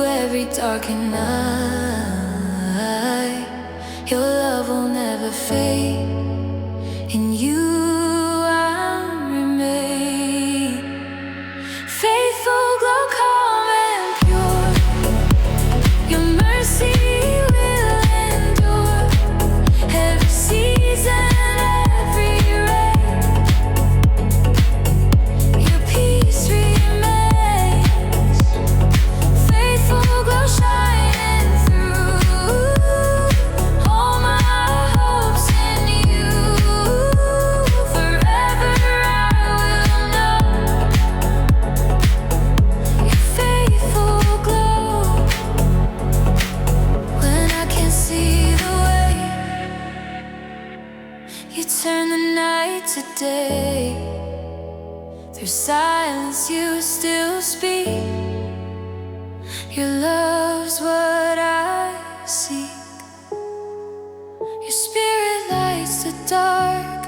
every darkened night. Your love will never fade. In you I remain. Faithful, glow, calm and pure. Your mercy will endure. Every season, every rain. Your peace remains. Faithful, glow, shining through. All my hopes in you. Forever I will know your faithful glow. When I can't see the way, you turn the night to day. Through silence you still speak. Your love's what I seek. Your spirit lights the dark,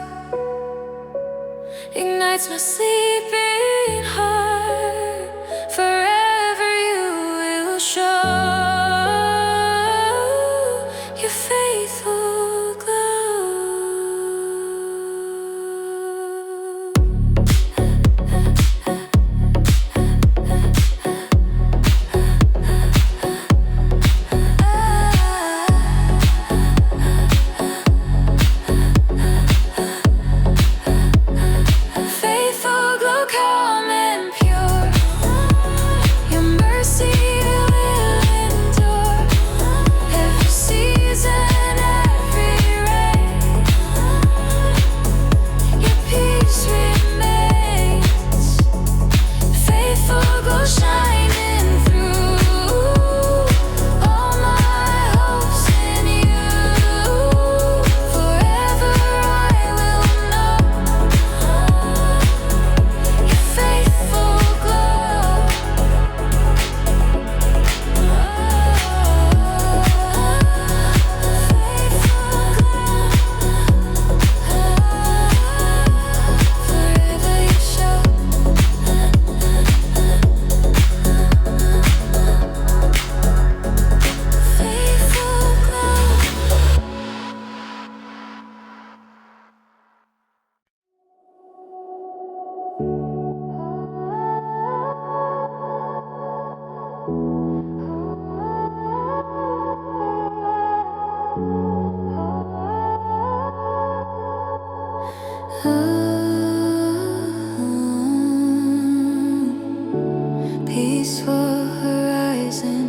ignites my sleeping heart. Forever you will show your faithful glow. Faithful, glow, calm and pure. Your mercy will endure. Every season, every rain. Your peace remains. Faithful, glow, shining through. All my hopes in you. Forever I will know your faithful glow. Forever you show. Faithful glow. Peaceful horizon.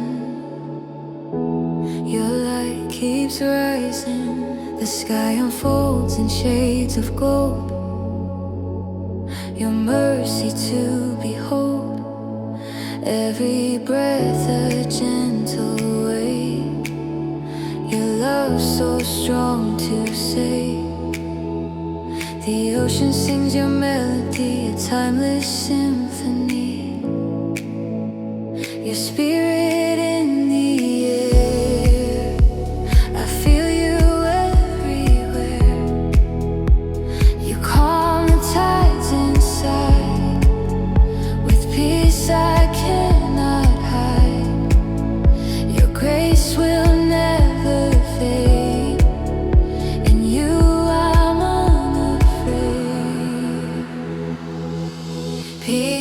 Your light keeps rising. The sky unfolds in shades of gold. Your mercy to behold. Every breath a gentle wave. Your love so strong to save. The ocean sings your melody, a timeless symphony. Your spirit in the air. I feel you everywhere. You calm the tides inside. With peace I cannot hide. Your grace will never fade. In you I'm unafraid. Peace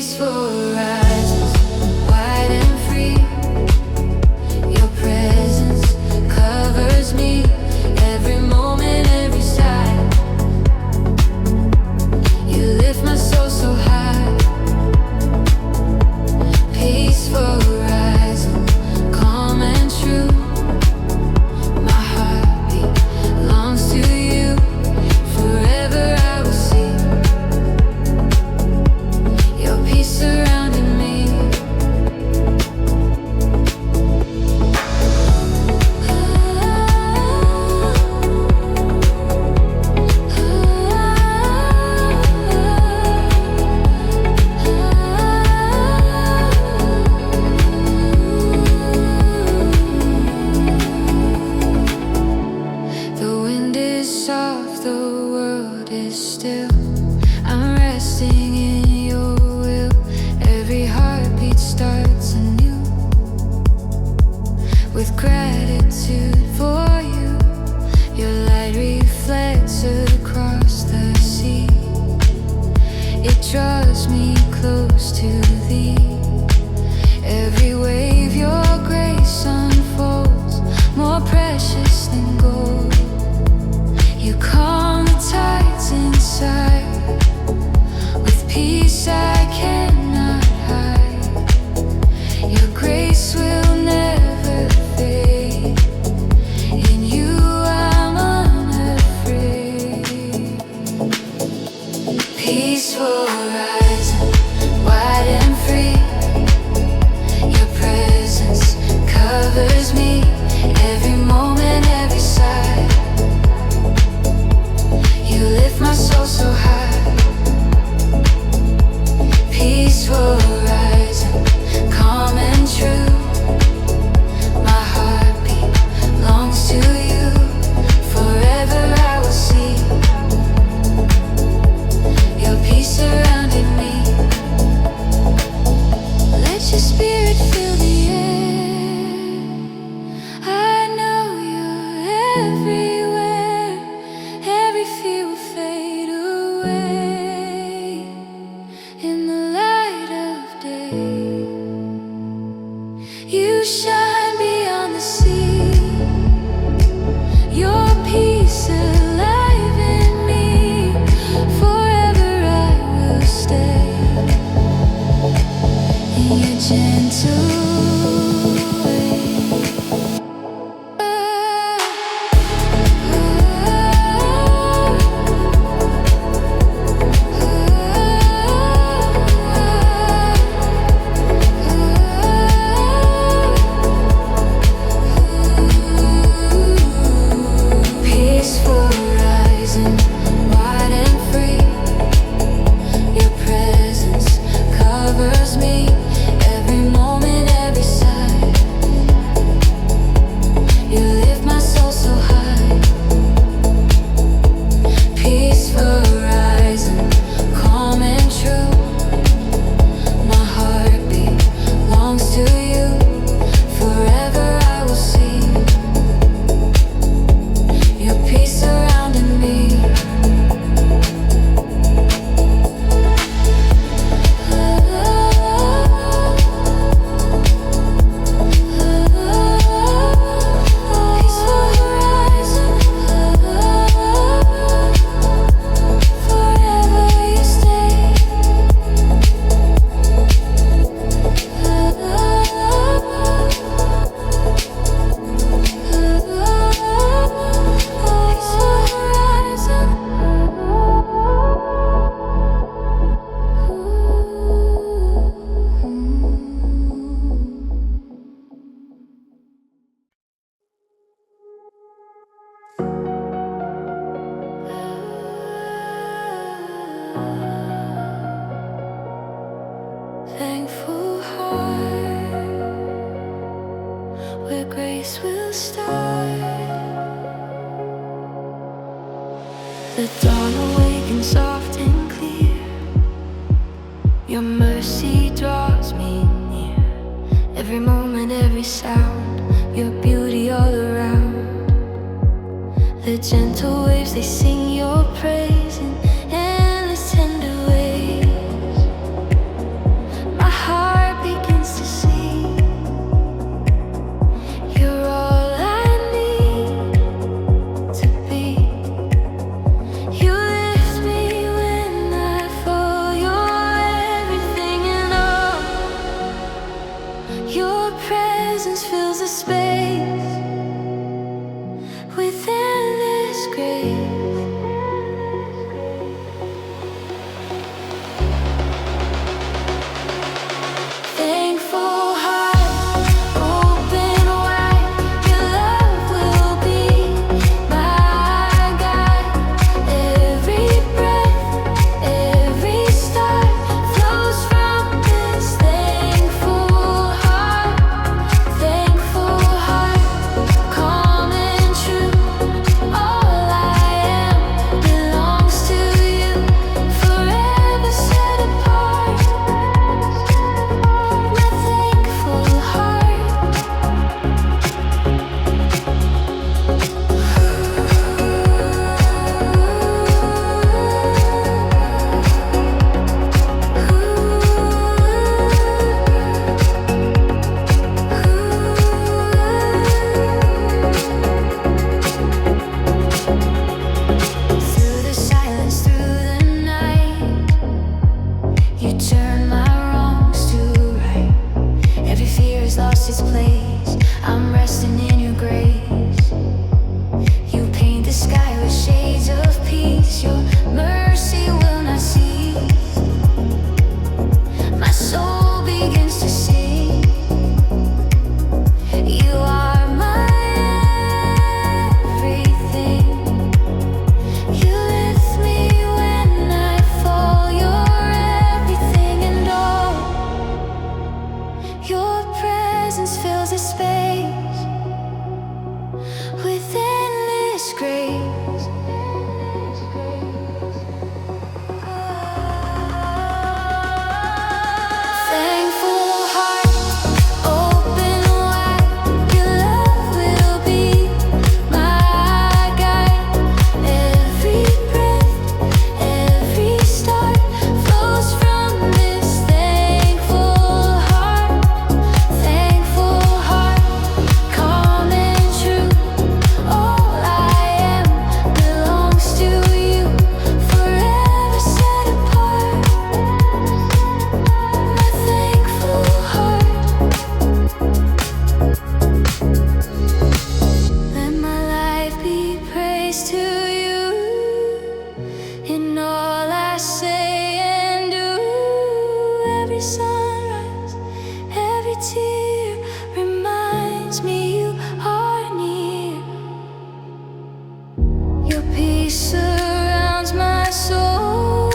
with gratitude for you. Your light reflects across the sea. It draws me close to thee. Every wave your grace unfolds, more precious than gold. You calm the tides inside, with peace I cannot hide. Your grace will never fade. In you I'm unafraid. Peaceful rising, wide and free. Your presence covers me, every moment, every side. You lift my soul so high. Peaceful rising, calm and true. My heartbeat longs to you. Forever I will see your peace surrounding me. Let your spirit fill the air. I know you're everywhere. Every fear will fade away in the light of day. You shine beyond the sea. Your peace alive in me. Forever I will stay in your gentle way. Peaceful rising, wide and free. Your presence covers me, every moment, every side. You lift my soul so high. Peaceful rising, calm and true. My heartbeat longs to you. Forever I will see your peace surrounding me. Peaceful horizon, forever you stay. Peaceful horizon. Thankful heart, where grace will start. The dawn awakens soft and clear. Your mercy draws me near. Every moment, every sound, your beauty all around. The gentle waves, they sing your praise in endless tender ways. My heart begins to sing. You're all I need to be. You lift me when I fall. You're everything and all. Your presence fills the space with endless grace. Thankful heart, open wide. Your love will be my guide. Every breath, every start flows from this thankful heart. Thankful space. I'm resting in your grace. You paint the sky with shades of peace. Your mercy will not cease. My soul begins to sing. You are my everything. You lift me when I fall. You're everything and all. Your presence fills the space with endless grace. Thankful heart, open wide. Your love will be my guide. Every breath, every start flows from this thankful heart. Thankful heart, calm and true. All I am belongs to you, forever set apart. My thankful heart. Let my life be praise to you in all I say and do. Every sunrise, every tear reminds me you are near. Your peace surrounds my soul.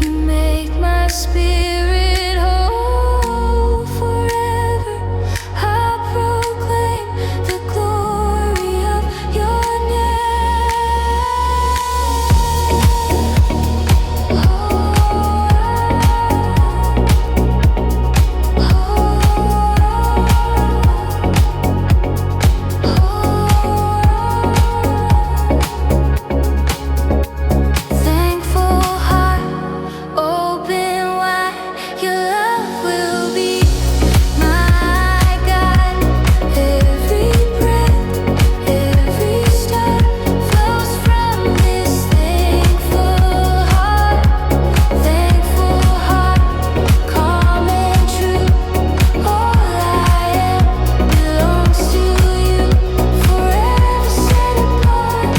You make my spirit whole. Forever I proclaim the glory of your name. Thankful heart, open wide. Your love will be my guide. Every breath, every start flows from this thankful heart. Thankful heart, calm and true. All I am belongs to you, forever set apart.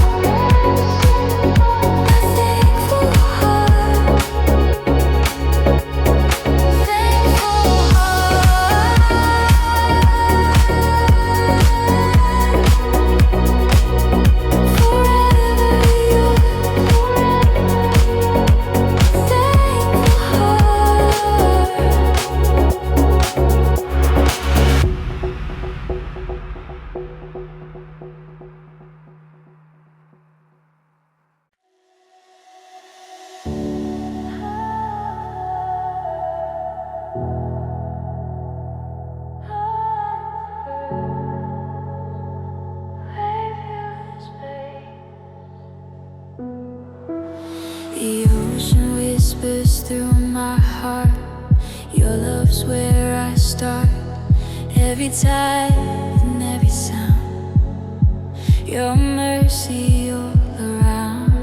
My thankful heart. Thankful The ocean whispers through my heart. Your love's where I start. Every tide and every sound. Your mercy all around.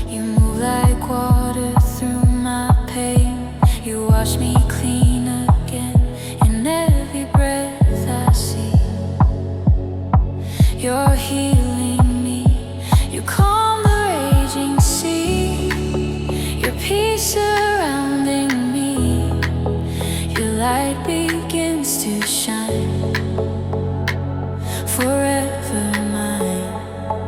You move like water through my pain. You wash me clean again in every breath I see. You're healing me. You calm the raging sea. Your peace surrounding me. Your light begins to shine. Forever mine.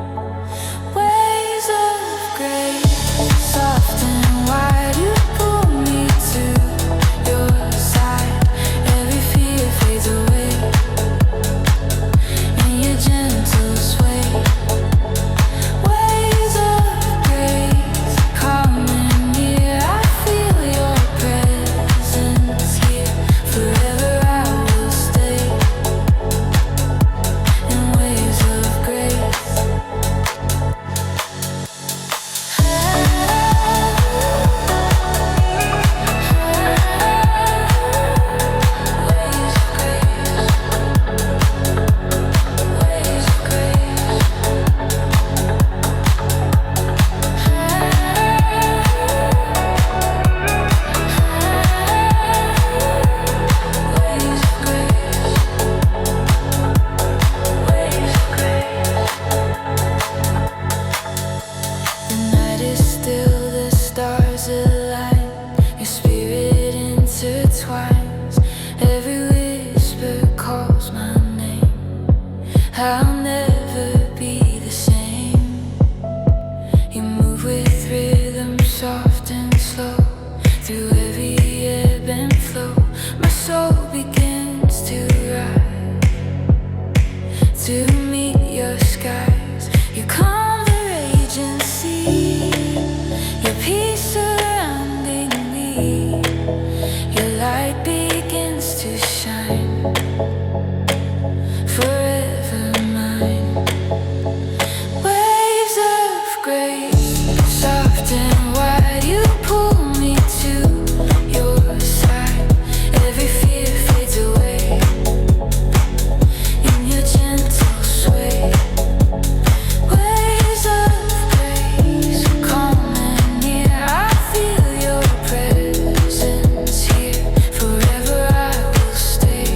to meet your skies. You calm the raging sea. Your peace surrounding me. Your light begins to shine. Forever mine. Waves of grace, soft and wide. You pull me to your side. Every fear fades away in your gentle sway. Waves of grace, calm and near. I feel your presence here. Forever I will stay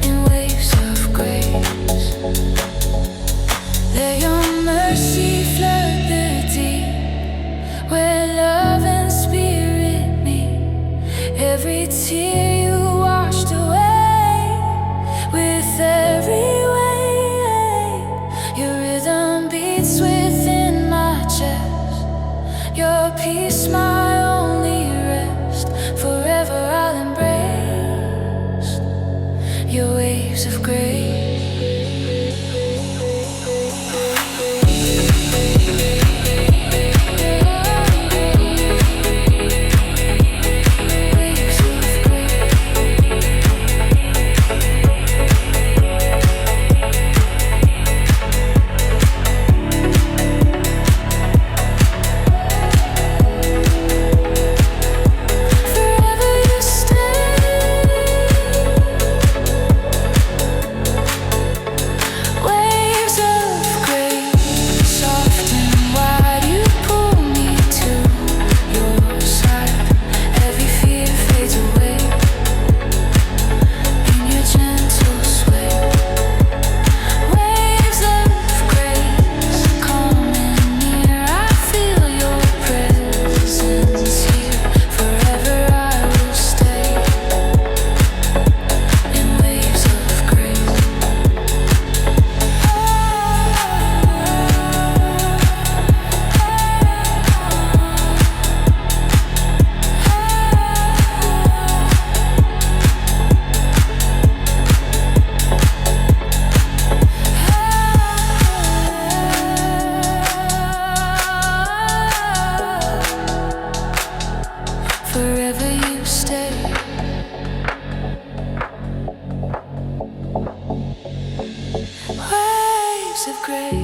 in waves of grace. Let your mercy flood the deep, where love and spirit meet. Every tear you washed away with every wave. Your rhythm beats within my chest. Your peace my only rest. Forever I'll embrace your waves of grace. Forever you stay. Waves of grace.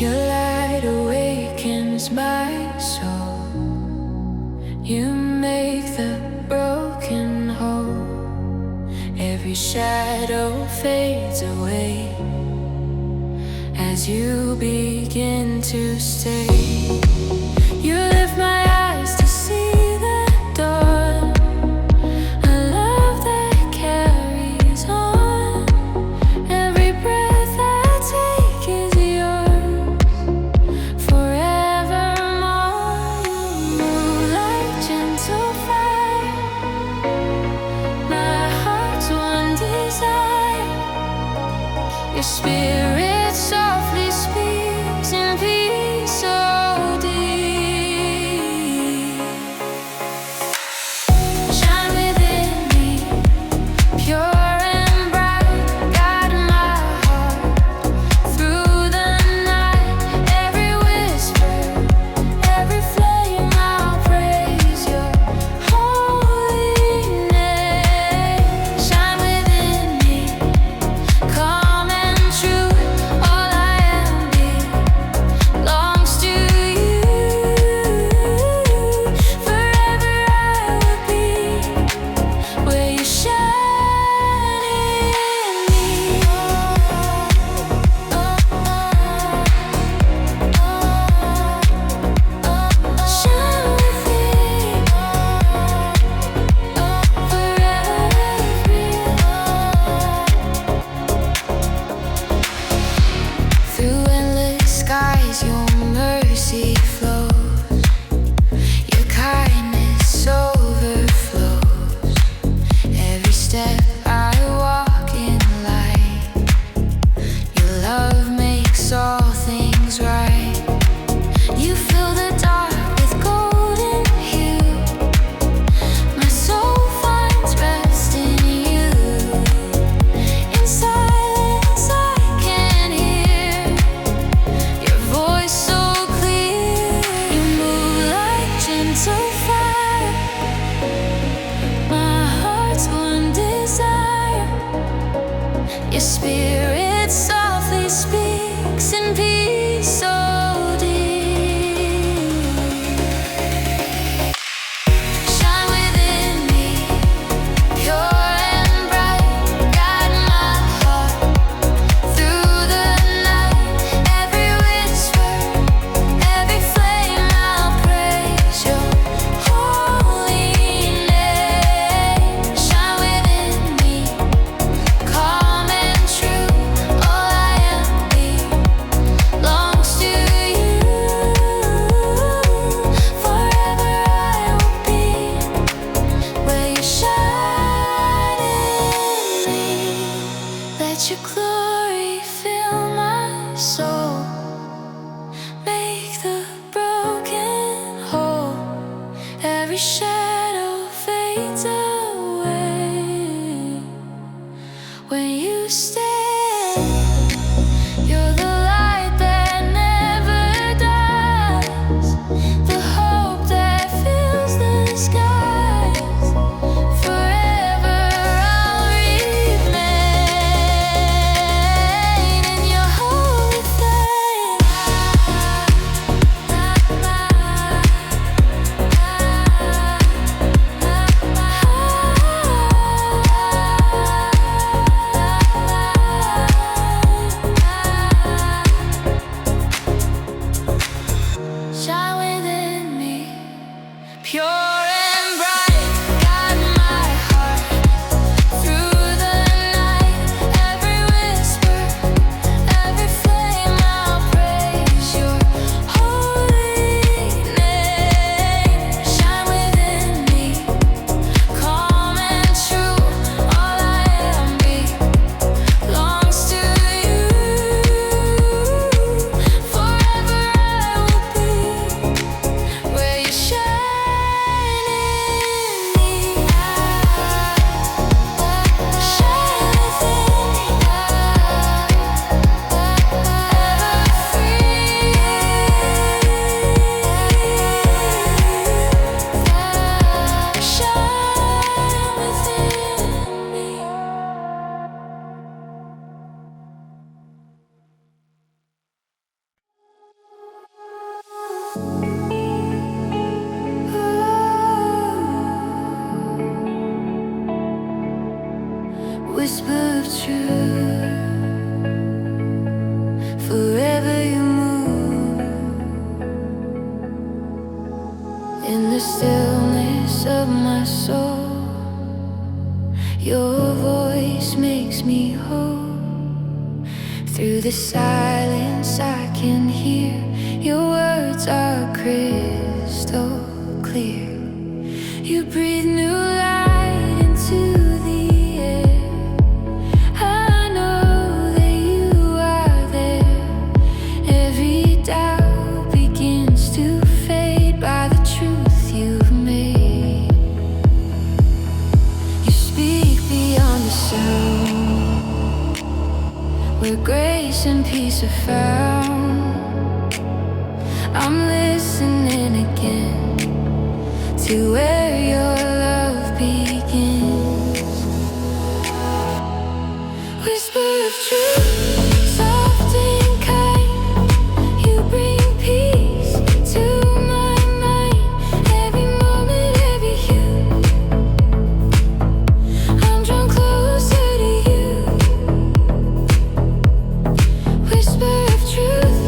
Your light awakens my soul. You make the broken whole. Every shadow fades away as you begin to stay. You lift my eyes to see the dawn. A love that carries on. Every breath I take is yours. Forevermore you move like gentle fire. My heart's one desire. Your spirit softly speaks in peace so deep. Shine within me, pure and bright. Guide my heart through the night. Every whisper, every flame, I'll praise your holy name. Shine within me, calm and true. All I am belongs to you. Forever I will be where you shine in me. Shine within, forever. Through endless skies, your mercy flows. Whisper of truth, forever you move in the stillness of my soul. Your voice makes me whole. Through the silence I can hear. Your words are crystal clear. You breathe new light into the air. I know that you are there. Every doubt begins to fade by the truth you've made. You speak beyond the sound, where grace and peace are found. I'm listening again to where your love begins. Whisper of truth, soft and kind. You bring peace to my mind. Every moment, every hue, I'm drawn closer to you. Whisper of truth,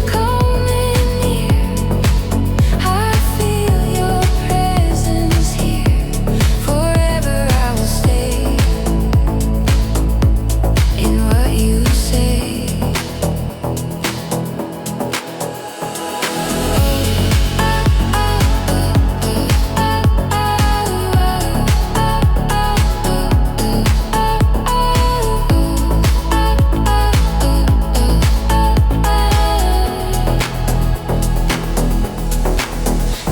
come in near. I feel your presence here. Forever I will stay in what you say.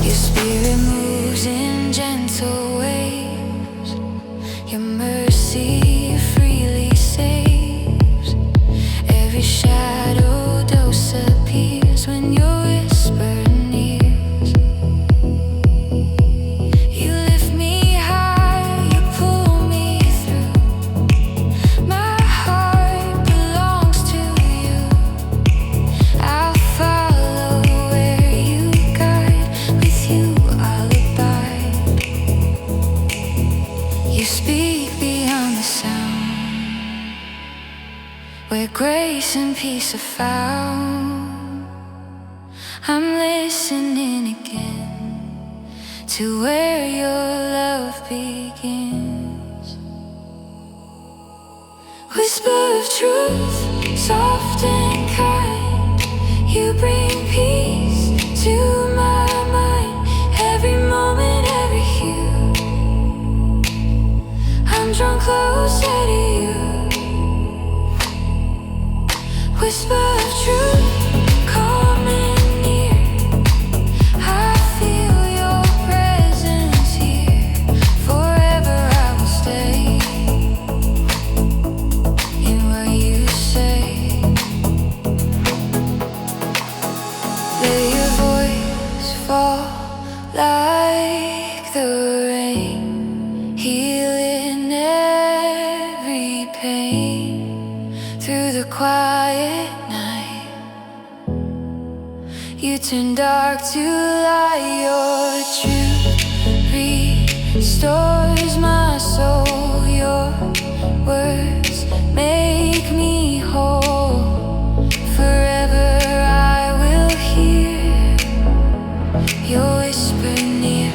Your spirit moves in gentle waves. Your mercy freely saves. Every shadow disappears when your whisper nears. You lift me high, you pull me through. My heart belongs to you. I'll follow where you guide. With you I'll abide. You speak beyond the sound, where grace and peace are found. I'm listening again to where your love begins. Whisper of truth, soft and kind. You bring peace to my mind. Every moment, every hue, I'm drawn closer to you. Whisper of truth, come in near. I feel your presence here. Forever I will stay in what you say. Let your voice fall like the rain, healing every pain. Through the quiet night, you turn dark to light. Your truth restores my soul. Your words make me whole. Forever I will hear your whisper near.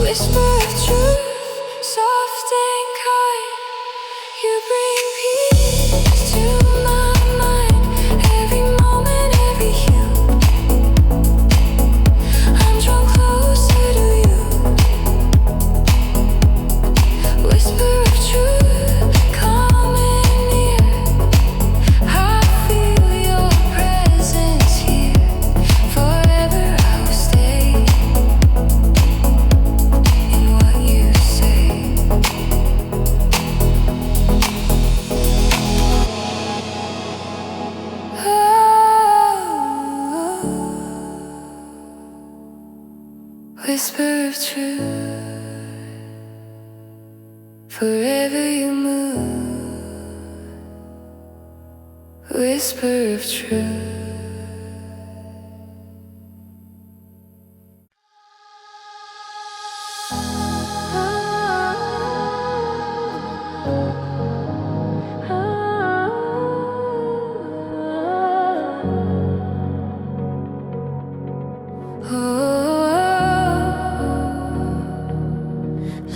Whisper of truth, soft and kind. whisper of truth. Forever you move, whisper of truth.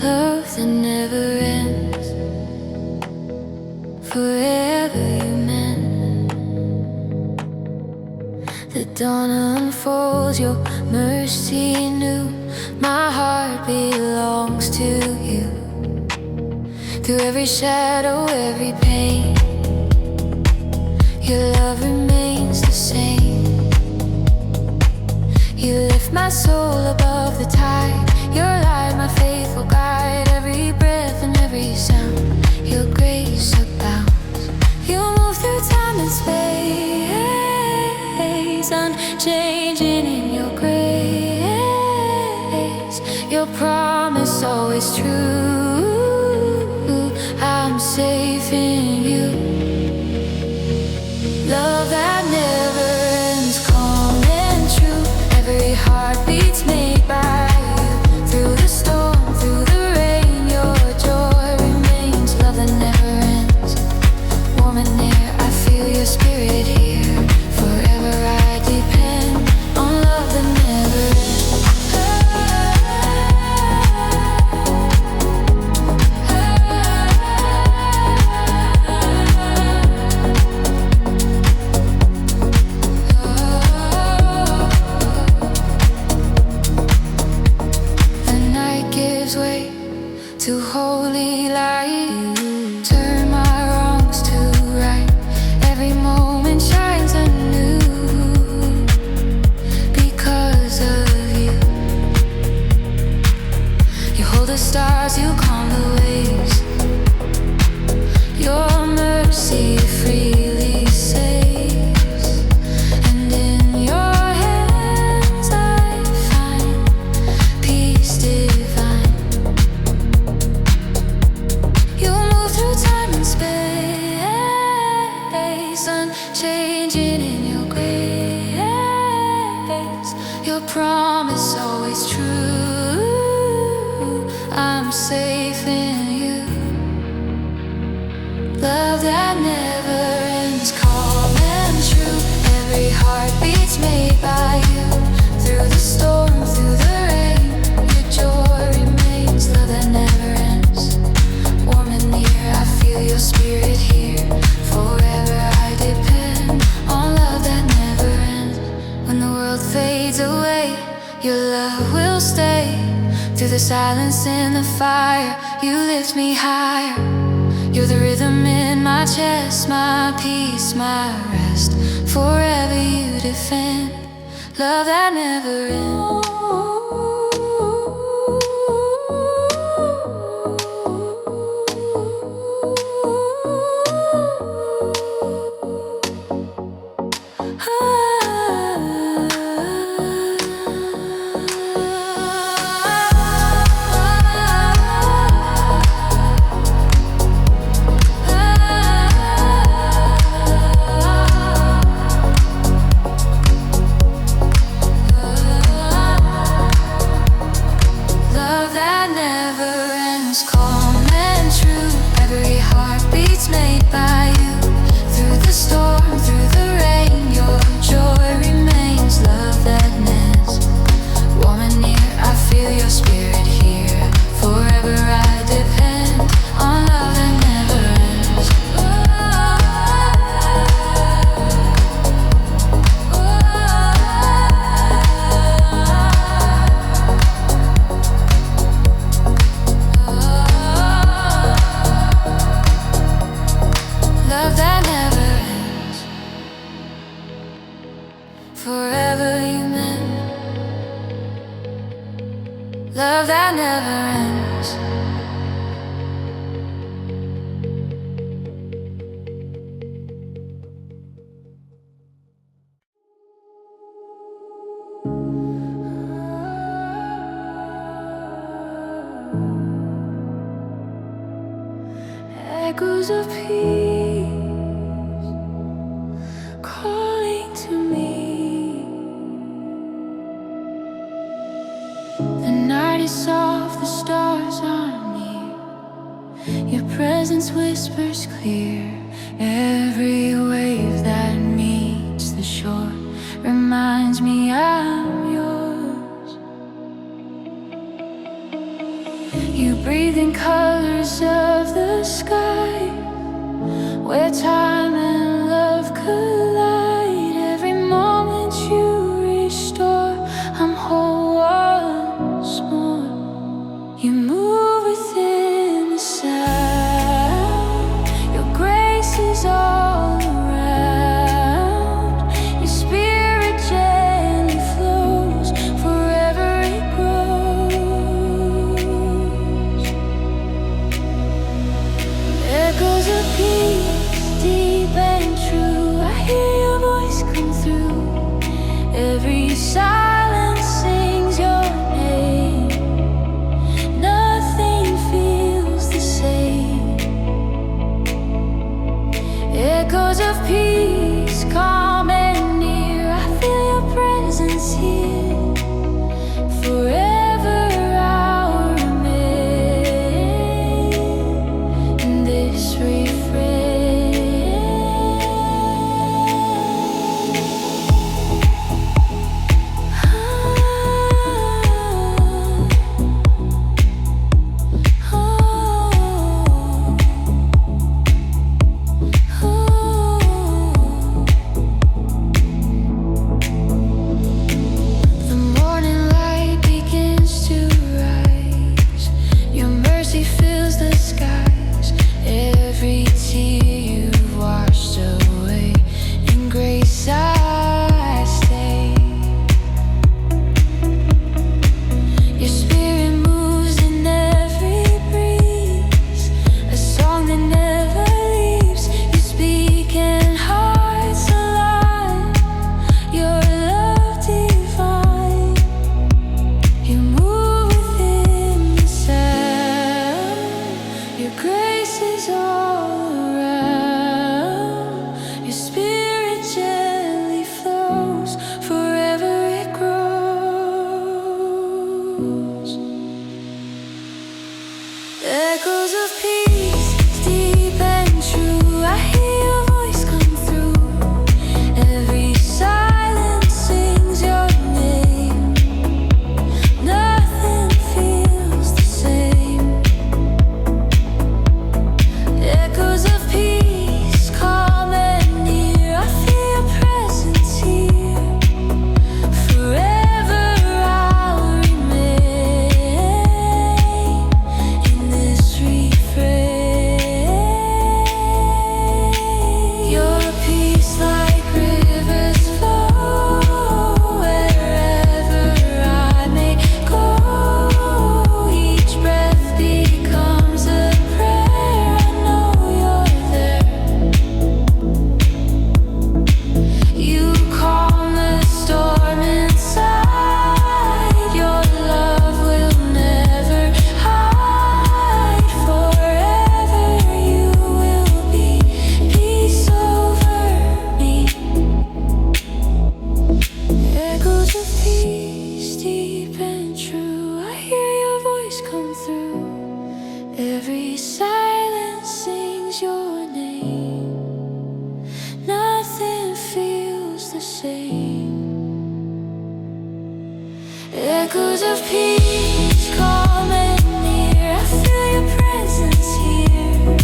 Love that never ends, forever you meant. The dawn unfolds, your mercy new. My heart belongs to you. Through every shadow, every pain, your love remains the same. You lift my soul above the tide. Your light, my faithful guide. Every breath and every sound, your grace abounds. You move through time and space, unchanging in your grace. Your promise always true. I'm safe in you. Love that never ends, calm and true. Every heart beats made by you. Through the storm, through the rain, your joy remains. Love that never ends, warm and near. I feel your spirit here. Forever I depend on love that never ends. To holy light, turn my wrongs to right. Every moment shines anew because of you. You hold the stars, you calm the waves. Your mercy freely saves, and in your hands I find peace divine. Time and space, unchanging in your grace. Your promise always true. I'm safe in you. Love that never ends, calm and true. Every heart beats made by you. Through the storm, through the rain, your joy remains. Love that never ends, warm and near. I feel your spirit here. Forever I depend on love that never ends. When the world fades away, your love will stay. Through the silence and the fire, you lift me higher. You're the rhythm in my chest, my peace, my rest. Forever you defend love that never ends. Love that never ends. echoes of peace calling to me. The night is soft, the stars are near. Your presence whispers clear. Every wave that meets the shore reminds me I'm yours. You breathe in colors of the sky, where time and love collide. Every moment you restore, I'm whole once more. You move within the sound. Your grace is all around. Your spirit gently flows, forever it grows. Echoes of peace, deep and true. I hear your voice come through. Every silence sings your name. Nothing feels the same. Echoes of peace, calm and near. I feel your presence here. Forever I'll remain in this refrain. The morning light begins to rise. Your mercy fills the skies. Every tear you've washed away. In grace I stay. Your spirit moves in every breeze, a song that never leaves. You speak and hearts align. Your love divine. You move within the sound. Your grace is all around. Your spirit gently flows, forever it grows. Echoes of peace, deep and true. I hear your voice come through. Every silence sings your name. Nothing feels the same. Echoes of peace, calm and near. I feel your presence here. Forever I'll remain in this refrain. Your peace like rivers flow wherever I may go. Each breath becomes a prayer. I know you're there. You calm the storm inside. Your love will never hide. Forever you will be peace over me. Echoes of peace, deep and true. I hear your voice come through. Every silence sings your name. Nothing feels the same. Echoes of peace, calm and near. I feel your presence here.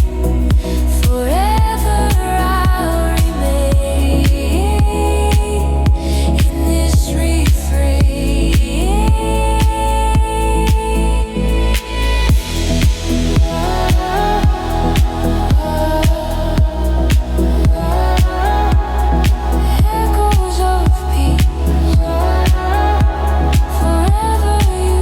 Forever I'll remain in this refrain. Echoes of peace, forever you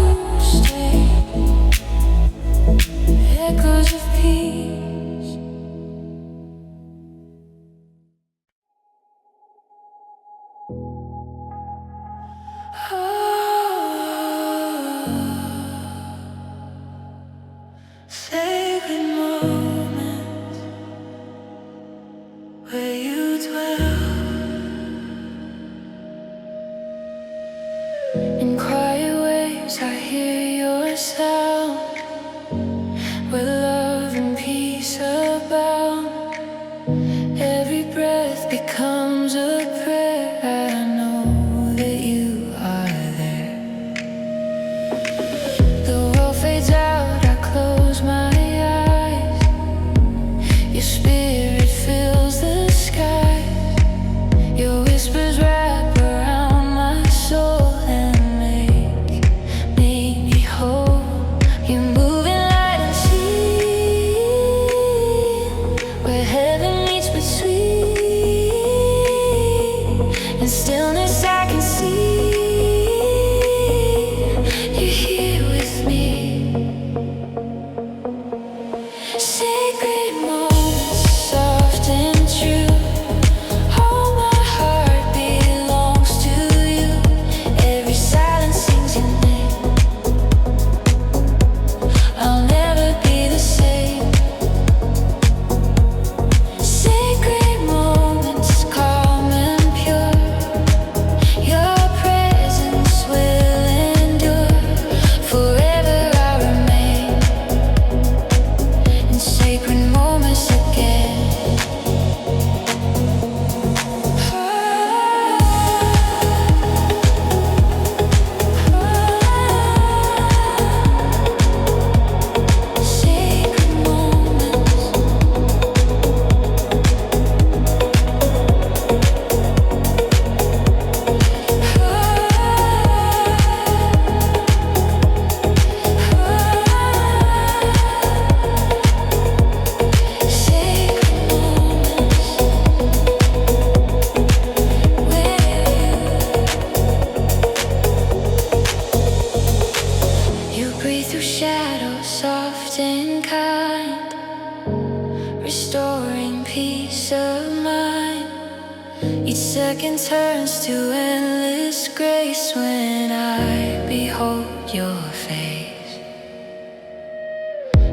second turns to endless grace when I behold your face.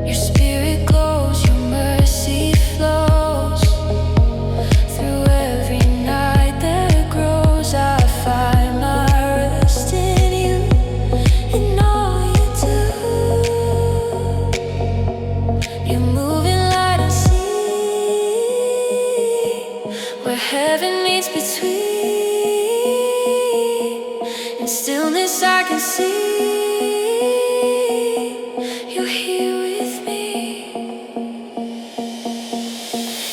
Your spirit glows, your mercy flows through every night that grows. I find my rest in you, in all you do. You're moving light unseen, where heaven meets between. In stillness I can see you're here with me.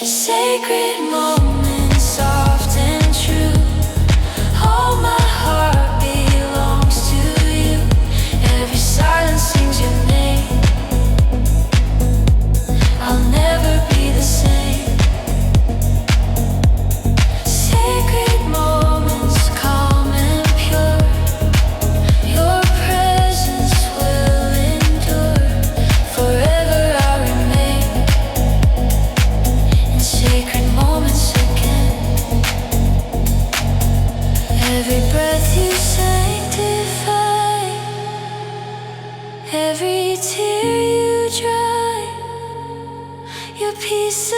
Sacred moments, soft and true. All my heart belongs to you. Every silence sings your name. I'll never be the same. Sacred moments, calm and pure. Your presence will endure. Forever I remain in sacred moments again. Every breath you sanctify, every tear you dry. Your peace